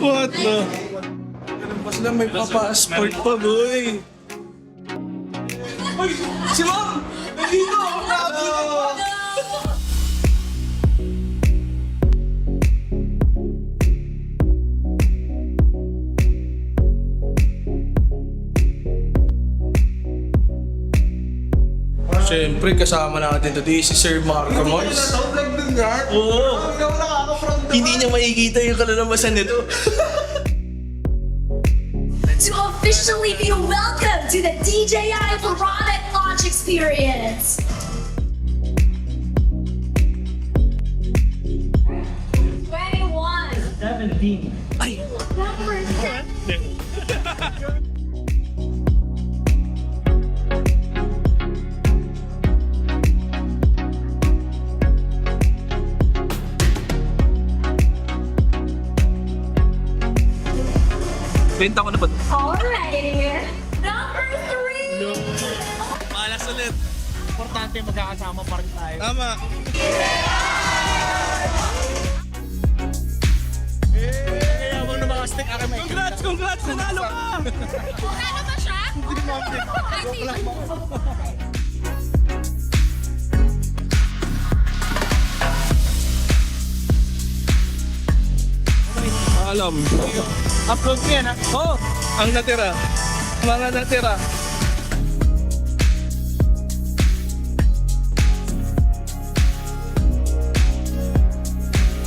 What the? Ganun pa sila, may pa-passport pa, boy. Uy! Si Mom! Nandito! Siyempre, kasama natin today si Sir Marco Mars. Oo. Hindi niya makikita yung kalalabasan nito. To officially be welcome to the DJI Piranha launch experience. Ay! Benta ko na ba ito? Alrighty, number 3. Malas ulit. Importante magkakasama pa rin tayo. Tama. Kaya mo na mga stick akin may Congrats! Congrats! Nanalo ka! Ano ba siya? Hindi mo ako Alam. Upload ko yan ha. Oh! Ang natira. Mga natira.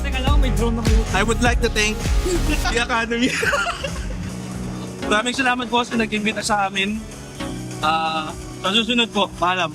Teka lang, may drone na kayo. I would like to thank the Academy. Maraming salamat po sa nag-invita sa amin. Sa susunod po, paalam.